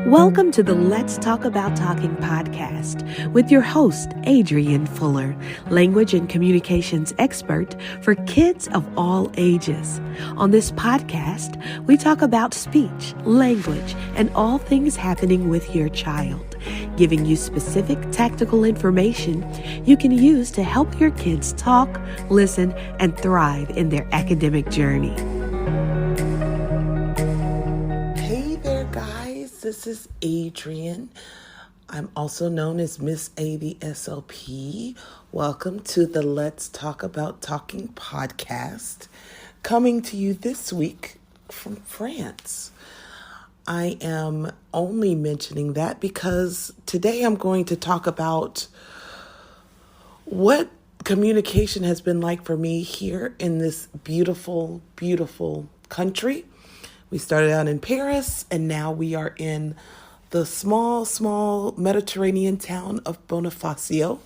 Welcome to the Let's Talk About Talking podcast with your host, Adrienne Fuller, language and communications expert for kids of all ages. On this podcast, we talk about speech, language, and all things happening with your child, giving you specific tactical information you can use to help your kids talk, listen, and thrive in their academic journey. This is Adrienne. I'm also known as Miss A, the SLP. Welcome to the Let's Talk About Talking podcast, coming to you this week from France. I am only mentioning that because today I'm going to talk about what communication has been like for me here in this beautiful, beautiful country. We started out in Paris, and now we are in the small Mediterranean town of Bonifacio,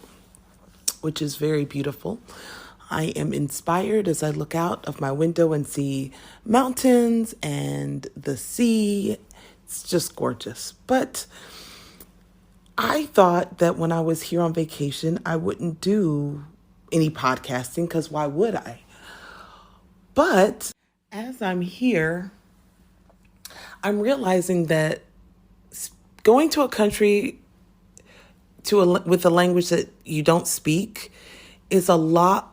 which is very beautiful. I am inspired as I look out of my window and see mountains and the sea. It's just gorgeous. But I thought that when I was here on vacation, I wouldn't do any podcasting because why would I? But as I'm here, I'm realizing that going to a country with a language that you don't speak is the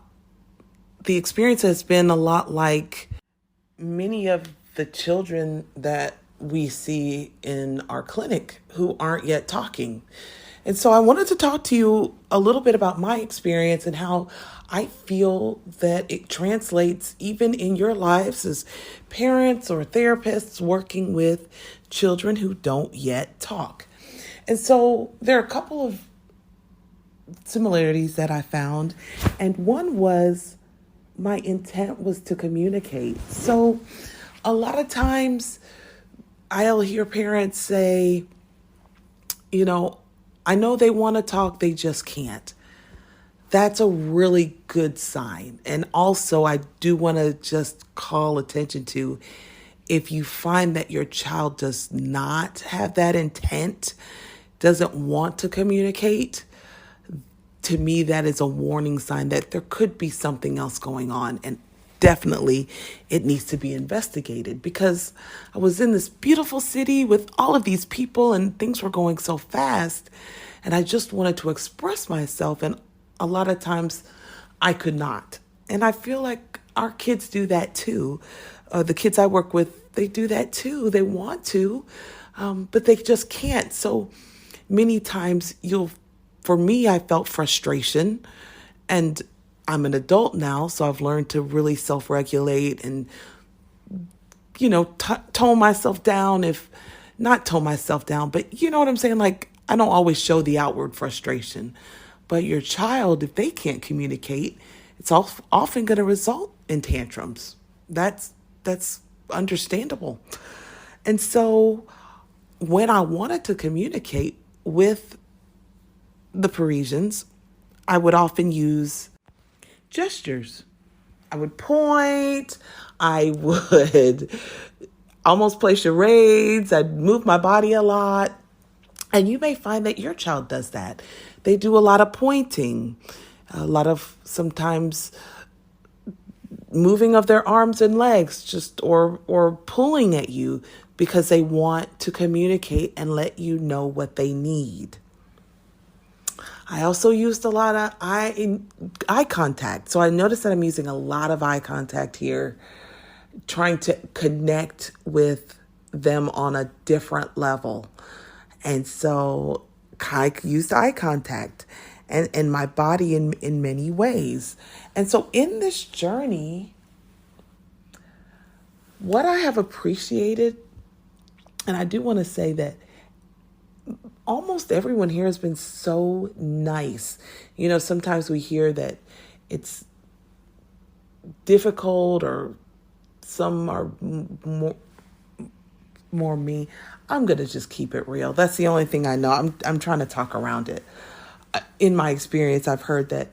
experience has been a lot like many of the children that we see in our clinic who aren't yet talking. And so I wanted to talk to you a little bit about my experience and how I feel that it translates even in your lives as parents or therapists working with children who don't yet talk. And so there are a couple of similarities that I found. And one was my intent was to communicate. So a lot of times I'll hear parents say, I know they want to talk, they just can't. That's a really good sign. And also, I do want to just call attention to if you find that your child does not have that intent, doesn't want to communicate, to me, that is a warning sign that there could be something else going on. And definitely it needs to be investigated because I was in this beautiful city with all of these people and things were going so fast and I just wanted to express myself, and a lot of times I could not. And I feel like our kids do that too. The kids I work with, they do that too. They want to, but they just can't. So many times for me, I felt frustration, and I'm an adult now, so I've learned to really self-regulate and, tone myself down, not tone myself down, but you know what I'm saying? Like, I don't always show the outward frustration, but your child, if they can't communicate, it's often going to result in tantrums. That's understandable. And so when I wanted to communicate with the Parisians, I would often use gestures. I would point, I would almost play charades, I'd move my body a lot. And you may find that your child does that. They do a lot of pointing, a lot of sometimes moving of their arms and legs, or pulling at you because they want to communicate and let you know what they need. I also used a lot of eye contact. So I noticed that I'm using a lot of eye contact here, trying to connect with them on a different level. And so I used eye contact and my body in many ways. And so in this journey, what I have appreciated, and I do want to say that almost everyone here has been so nice. Sometimes we hear that it's difficult or some are more me. I'm going to just keep it real. That's the only thing I know. I'm trying to talk around it. In my experience, I've heard that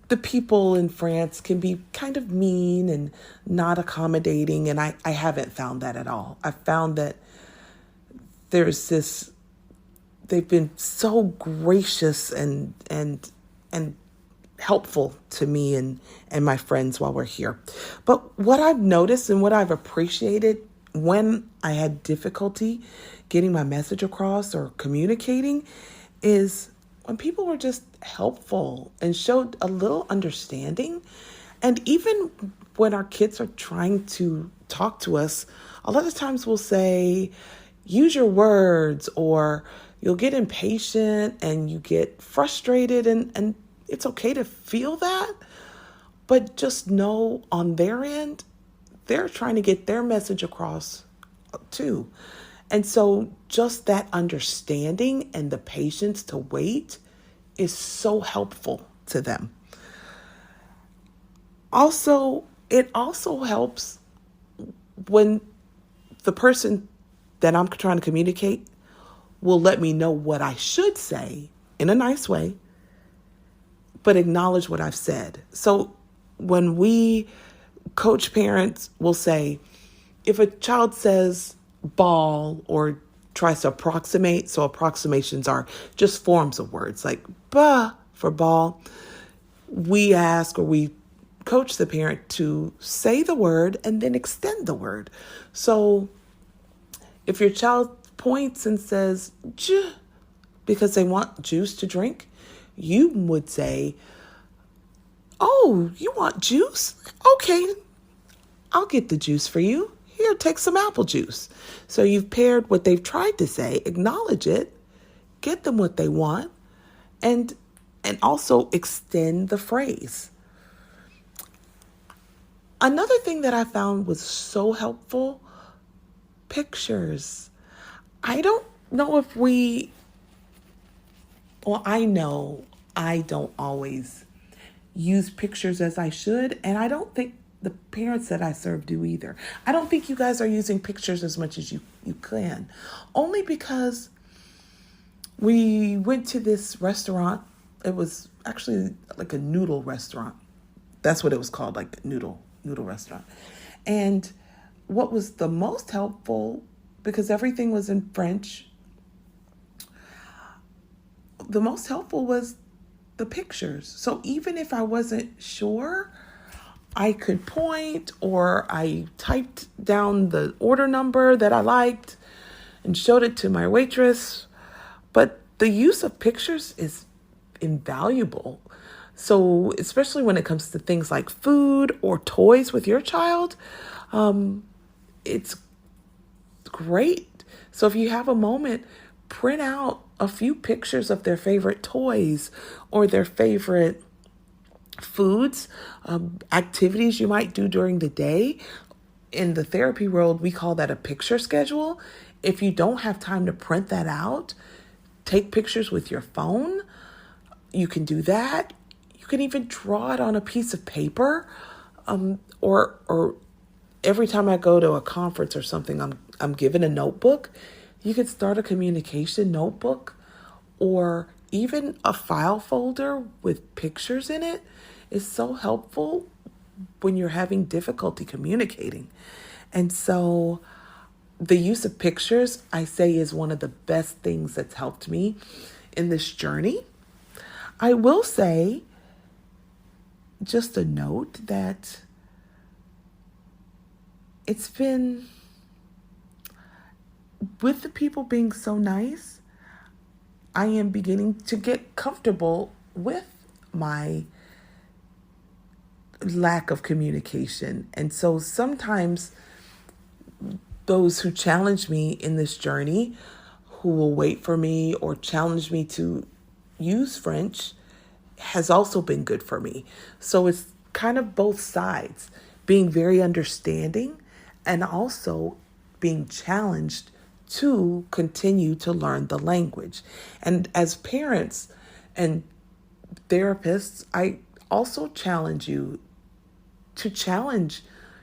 the people in France can be kind of mean and not accommodating, and I haven't found that at all. I found that there's this, they've been so gracious and helpful to me and my friends while we're here. But what I've noticed and what I've appreciated when I had difficulty getting my message across or communicating is when people were just helpful and showed a little understanding. And even when our kids are trying to talk to us, a lot of times we'll say, use your words, or you'll get impatient and you get frustrated, and it's okay to feel that, but just know on their end, they're trying to get their message across too. And so just that understanding and the patience to wait is so helpful to them. Also, it also helps when the person that I'm trying to communicate will let me know what I should say in a nice way, but acknowledge what I've said. So when we coach parents, will say, if a child says ball or tries to approximate, so approximations are just forms of words like ba for ball, we ask or we coach the parent to say the word and then extend the word. So if your child points and says j because they want juice to drink, you would say, oh, you want juice? Okay, I'll get the juice for you. Here, take some apple juice. So you've paired what they've tried to say, acknowledge it, get them what they want, and also extend the phrase. Another thing that I found was so helpful, pictures. I don't know if I know I don't always use pictures as I should, and I don't think the parents that I serve do either. I don't think you guys are using pictures as much as you can, only because we went to this restaurant. It was actually like a noodle restaurant. That's what it was called, like a noodle restaurant. And what was the most helpful, because everything was in French, the most helpful was the pictures. So even if I wasn't sure, I could point, or I typed down the order number that I liked and showed it to my waitress. But the use of pictures is invaluable. So especially when it comes to things like food or toys with your child, it's great. So if you have a moment, print out a few pictures of their favorite toys or their favorite foods, activities you might do during the day. In the therapy world, we call that a picture schedule. If you don't have time to print that out, take pictures with your phone. You can do that. You can even draw it on a piece of paper, or every time I go to a conference or something, I'm given a notebook. You could start a communication notebook, or even a file folder with pictures in it is so helpful when you're having difficulty communicating. And so the use of pictures, I say, is one of the best things that's helped me in this journey. I will say, just a note, that it's been, with the people being so nice, I am beginning to get comfortable with my lack of communication. And so sometimes those who challenge me in this journey, who will wait for me or challenge me to use French, has also been good for me. So it's kind of both sides, being very understanding and also being challenged to continue to learn the language. And as parents and therapists, I also challenge you to challenge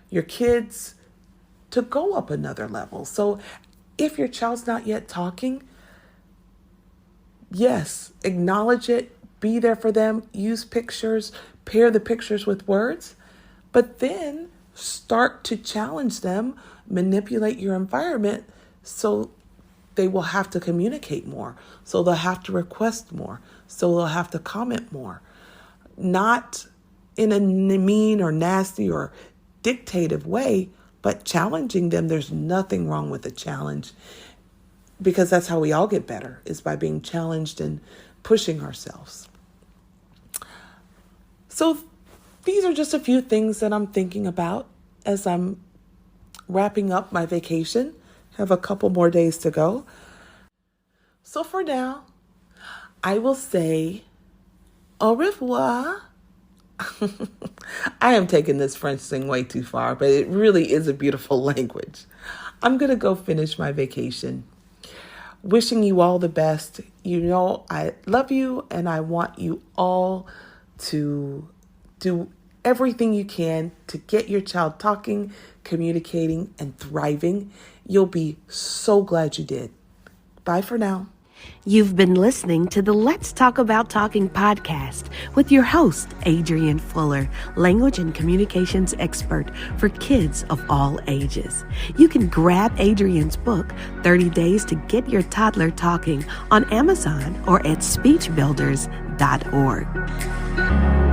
your kids to go up another level. So if your child's not yet talking, yes, acknowledge it, be there for them, use pictures, pair the pictures with words, but then start to challenge them, manipulate your environment so they will have to communicate more. So they'll have to request more. So they'll have to comment more. Not in a mean or nasty or dictative way, but challenging them. There's nothing wrong with a challenge, because that's how we all get better, is by being challenged and pushing ourselves. So these are just a few things that I'm thinking about as I'm wrapping up my vacation. Have a couple more days to go. So for now, I will say au revoir. I am taking this French thing way too far, but it really is a beautiful language. I'm going to go finish my vacation. Wishing you all the best. You know, I love you, and I want you all to do everything you can to get your child talking, communicating, and thriving. You'll be so glad you did. Bye for now. You've been listening to the Let's Talk About Talking podcast with your host, Adrienne Fuller, language and communications expert for kids of all ages. You can grab Adrienne's book, 30 Days to Get Your Toddler Talking, on Amazon or at speechbuilders.org.